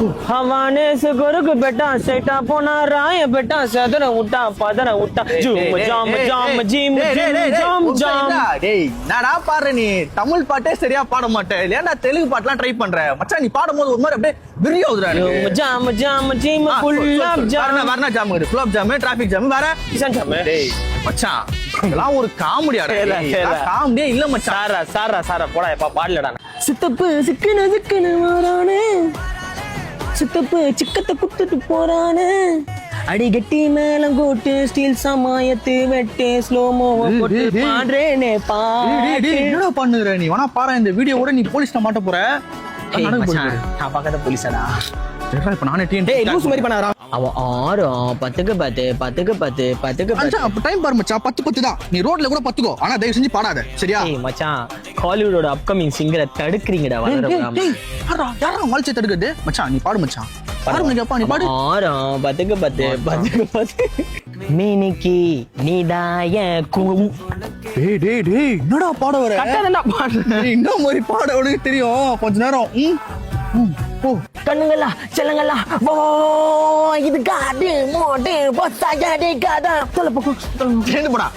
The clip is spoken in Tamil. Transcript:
हवाने से गुरुक बेटा सेटा पोना राय बेटा सदर उठा पदर उठा जूम जाम जाम जीम जाम जाम டேய் என்னடா பாடுற நீ தமிழ் பாட்டே சரியா பாட மாட்டே இல்லையா தெலுங்கு பாட்டுலாம் ட்ரை பண்ற மச்சான் நீ பாடும்போது ஒரு மாதிரி அப்படியே விரியோதுடா जूम जाम जाम जीम गुलाब जाम வரனா ஜாம் இருக்கு குலாப் ஜாம் டிராஃபிக் ஜாம் வேற किसान जाम டேய் மச்சான் இதெல்லாம் ஒரு காமெடியாடா காமெடியே இல்ல மச்சான் सारा सारा सारा போடா எப்ப பாடலடா சித்தப்பு சிக்கன சிக்கன மாறானே சித்தப்பு சிக்கத்தை குத்துட்டு போறானே அடிகட்டி மேலம் கோட்டு ஸ்டீல் சமாயத்து வெட்டு ஸ்லோமோ போட்டு பாடுறேனே பாட்டு என்னடா பண்ணுற நீ வேணா பாரு இந்த வீடியோவோட நீ போலீஸ்ல மாட்ட போற நான் பக்கத்துல போலீஸடா இப்ப நானே டேய் லூஸ் மாதிரி பண்ணாரா அவன் 6 10க்கு 10 10க்கு 10 10க்கு 10 அப்ப டைம் பாரு மச்சான் 10 தான் நீ ரோட்ல கூட பத்துக்கோ ஆனா தயவு செஞ்சு பாடாத சரியா ஏய் மச்சான் ஹாலிவுட்டோட அப்கமிங் சிங்கரை தடுக்குறீங்கடா வளரறாம டேய் யாரா வால்ச்சே தடுக்குது மச்சான் நீ பாடு மச்சான் பாடு மச்சான் நீ பாடு 6 10க்கு 10 10க்கு 10 மினிக்கி நீதாய கூ டேய் என்னடா பாட வர கட்டடா பாடுற இன்னும் மாதிரி பாட உனக்கு தெரியும் கொஞ்ச நேரம் ஓ கண்ணுங்களா செல்லங்களா வா இது காடு மோடு பொத்தாடி காடா சொல்ல போ சேர்ந்து போடா